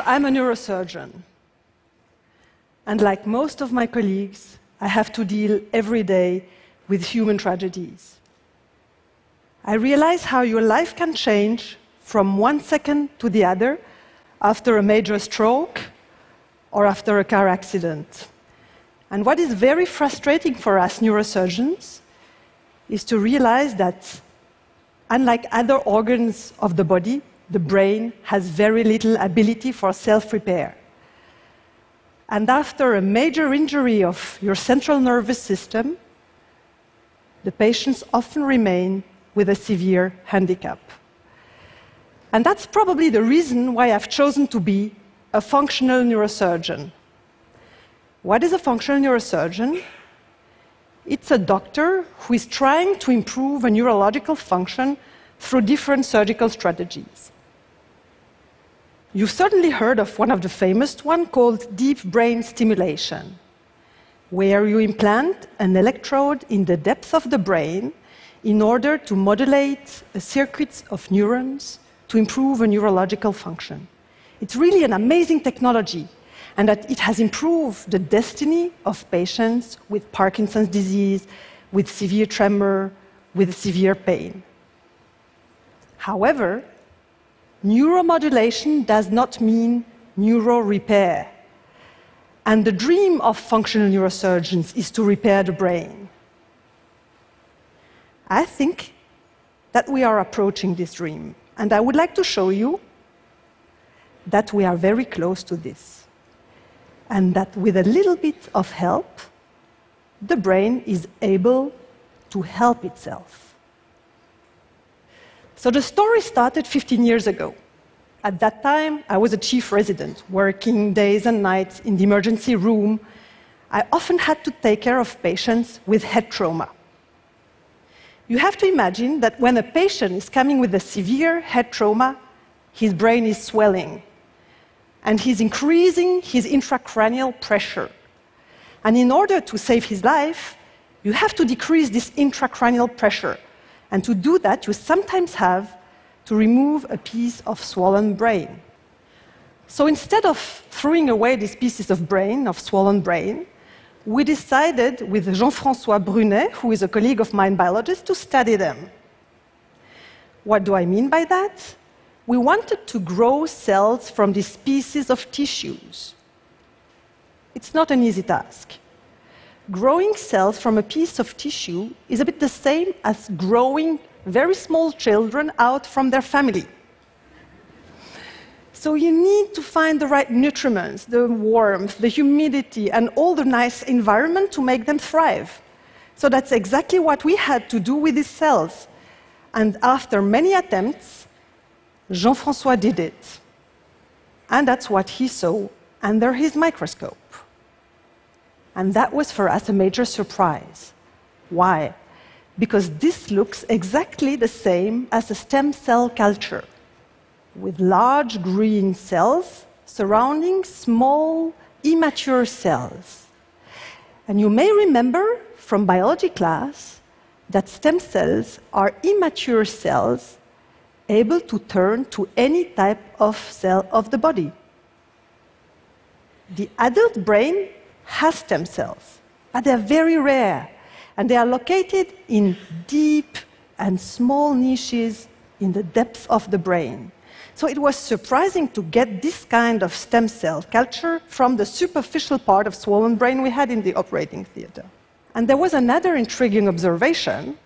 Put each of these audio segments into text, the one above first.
I'm a neurosurgeon, and like most of my colleagues, I have to deal every day with human tragedies. I realize how your life can change from one second to the other after a major stroke or after a car accident. And what is very frustrating for us neurosurgeons is to realize that, unlike other organs of the body, the brain has very little ability for self-repair. And after a major injury of your central nervous system, the patients often remain with a severe handicap. And that's probably the reason why I've chosen to be a functional neurosurgeon. What is a functional neurosurgeon? It's a doctor who is trying to improve a neurological function through different surgical strategies. You've certainly heard of one of the famous ones called deep brain stimulation, where you implant an electrode in the depth of the brain in order to modulate a circuit of neurons to improve a neurological function. It's really an amazing technology, and that it has improved the destiny of patients with Parkinson's disease, with severe tremor, with severe pain. However, neuromodulation does not mean neuro repair. And the dream of functional neurosurgeons is to repair the brain. I think that we are approaching this dream, and I would like to show you that we are very close to this, and that with a little bit of help, the brain is able to help itself. So the story started 15 years ago. At that time, I was a chief resident, working days and nights in the emergency room. I often had to take care of patients with head trauma. You have to imagine that when a patient is coming with a severe head trauma, his brain is swelling, and he's increasing his intracranial pressure. And in order to save his life, you have to decrease this intracranial pressure. And to do that, you sometimes have to remove a piece of swollen brain. So instead of throwing away these pieces of brain, of swollen brain, we decided with Jean-François Brunet, who is a colleague of mine, biologist, to study them. What do I mean by that? We wanted to grow cells from these pieces of tissues. It's not an easy task. Growing cells from a piece of tissue is a bit the same as growing very small children out from their family. So you need to find the right nutriments, the warmth, the humidity, and all the nice environment to make them thrive. So that's exactly what we had to do with these cells. And after many attempts, Jean-François did it. And that's what he saw under his microscope. And that was for us a major surprise. Why? Because this looks exactly the same as a stem cell culture, with large green cells surrounding small, immature cells. And you may remember from biology class that stem cells are immature cells able to turn to any type of cell of the body. The adult brain has stem cells, but they're very rare, and they are located in deep and small niches in the depth of the brain. So it was surprising to get this kind of stem cell culture from the superficial part of swollen brain we had in the operating theater. And there was another intriguing observation.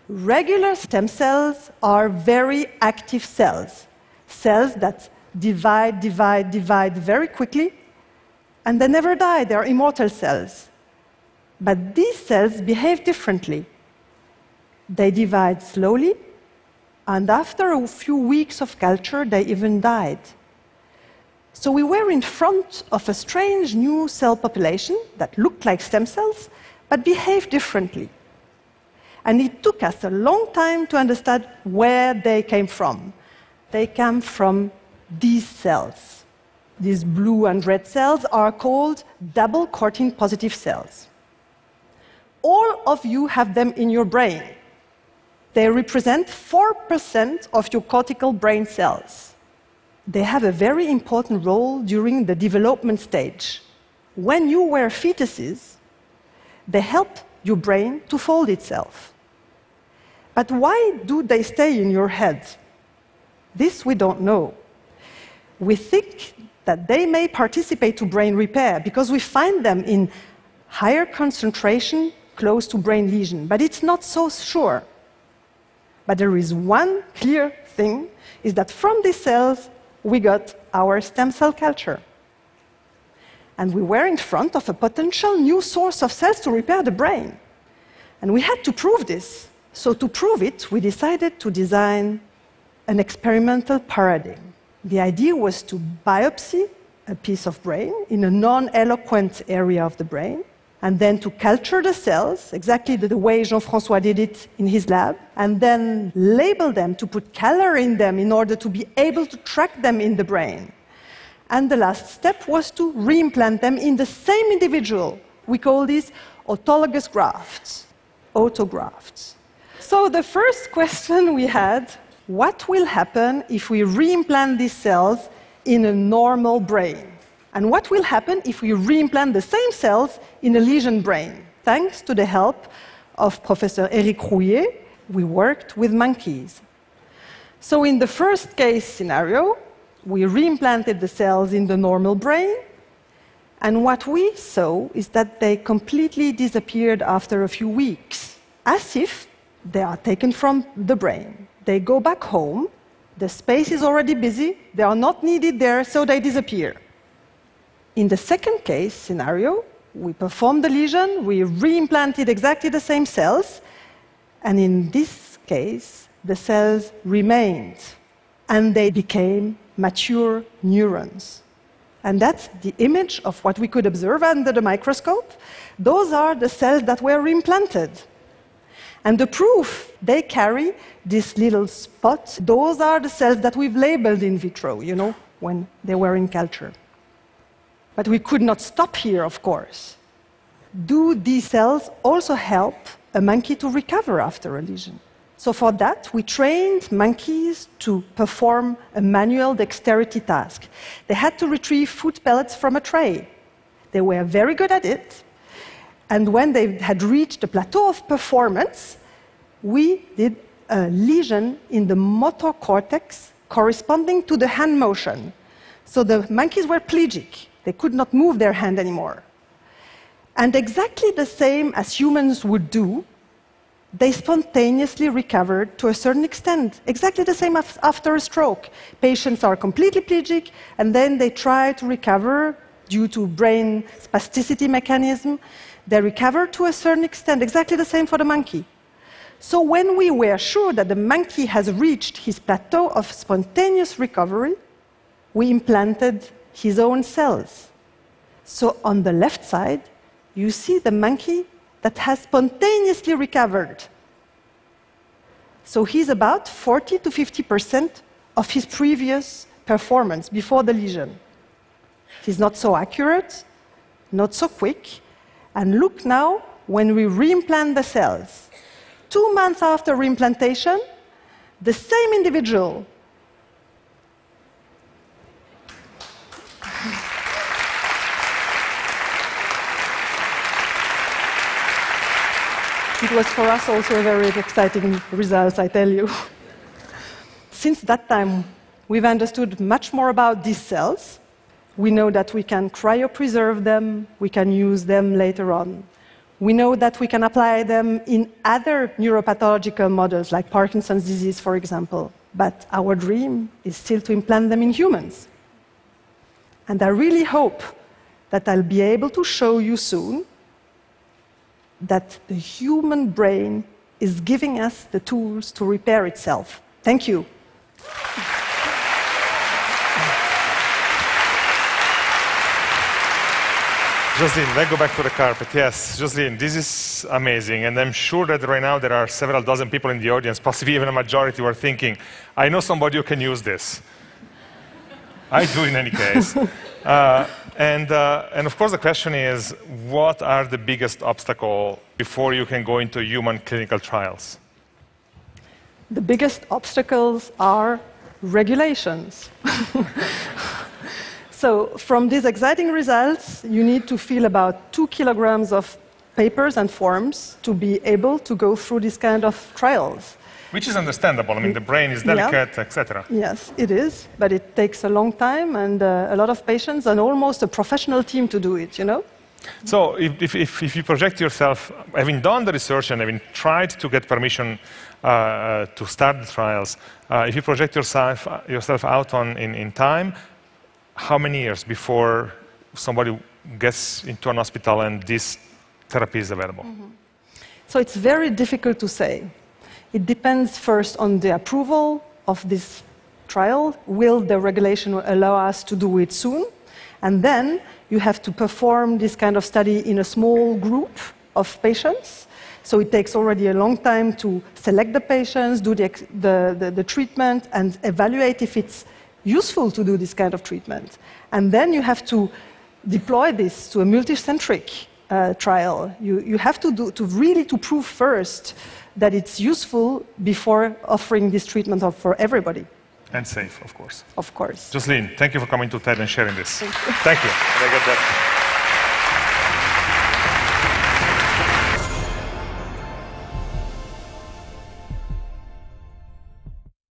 Regular stem cells are very active cells, cells that divide very quickly, and they never die, they are immortal cells. But these cells behave differently. They divide slowly, and after a few weeks of culture, they even died. So we were in front of a strange new cell population that looked like stem cells, but behaved differently. And it took us a long time to understand where they came from. They come from these cells. These blue and red cells are called double cortin positive cells. All of you have them in your brain. They represent 4% of your cortical brain cells. they have a very important role during the development stage. When you were fetuses, they help your brain to fold itself. But why do they stay in your head? This we don't know. We think that they may participate to brain repair because we find them in higher concentration close to brain lesion, but it's not so sure. But there is one clear thing, is that from these cells we got our stem cell culture. And we were in front of a potential new source of cells to repair the brain. And we had to prove this. So to prove it, we decided to design an experimental paradigm. The idea was to biopsy a piece of brain in a non-eloquent area of the brain, and then to culture the cells, exactly the way Jean-François did it in his lab, and then label them, to put color in them in order to be able to track them in the brain. And the last step was to reimplant them in the same individual. We call these autologous grafts, autografts. So the first question we had, what will happen if we reimplant these cells in a normal brain? And what will happen if we reimplant the same cells in a lesion brain? Thanks to the help of Professor Eric Rouillet, we worked with monkeys. So in the first case scenario, we reimplanted the cells in the normal brain, and what we saw is that they completely disappeared after a few weeks, as if they are taken from the brain. They go back home, the space is already busy, they are not needed there, so they disappear. In the second case scenario, we performed the lesion, we reimplanted exactly the same cells, and in this case, the cells remained, and they became mature neurons. And that's the image of what we could observe under the microscope. Those are the cells that were reimplanted. And the proof, they carry this little spot. Those are the cells that we've labeled in vitro, you know, when they were in culture. But we could not stop here, of course. Do these cells also help a monkey to recover after a lesion? So for that, we trained monkeys to perform a manual dexterity task. They had to retrieve food pellets from a tray. They were very good at it. And when they had reached the plateau of performance, we did a lesion in the motor cortex corresponding to the hand motion. So the monkeys were plegic. They could not move their hand anymore. And exactly the same as humans would do, they spontaneously recovered to a certain extent, exactly the same after a stroke. Patients are completely plegic, and then they try to recover due to brain spasticity mechanism. They recover to a certain extent, exactly the same for the monkey. So when we were sure that the monkey has reached his plateau of spontaneous recovery, we implanted his own cells. So on the left side, you see the monkey that has spontaneously recovered. So he's about 40 to 50% of his previous performance before the lesion. He's not so accurate, not so quick. And look now, when we reimplant the cells, 2 months after reimplantation, the same individual It was for us also a very exciting result, I tell you. Since that time, we've understood much more about these cells. We know that we can cryopreserve them, we can use them later on. We know that we can apply them in other neuropathological models, like Parkinson's disease, for example. But our dream is still to implant them in humans. And I really hope that I'll be able to show you soon that the human brain is giving us the tools to repair itself. Thank you. Jocelyne, let's go back to the carpet. Yes, Jocelyne, this is amazing. And I'm sure that right now there are several dozen people in the audience, possibly even a majority, who are thinking, I know somebody who can use this. I do in any case. And of course the question is, what are the biggest obstacles before you can go into human clinical trials? The biggest obstacles are regulations. So from these exciting results, you need to fill about 2 kilograms of papers and forms to be able to go through this kind of trials. Which is understandable. I mean, the brain is delicate, etc. Yes, it is, but it takes a long time and a lot of patience and almost a professional team to do it, you know? So if you project yourself, having done the research and having tried to get permission to start the trials, if you project yourself out in time, how many years before somebody gets into an hospital and this therapy is available? So it's very difficult to say. It depends first on the approval of this trial. Will the regulation allow us to do it soon? And then you have to perform this kind of study in a small group of patients. So it takes already a long time to select the patients, do the treatment, and evaluate if it's useful to do this kind of treatment. And then you have to deploy this to a multicentric trial. You have to really prove first that it's useful before offering this treatment for everybody. And safe, of course. Of course. Jocelyne, thank you for coming to TED and sharing this. Thank you. Thank you. Very good job.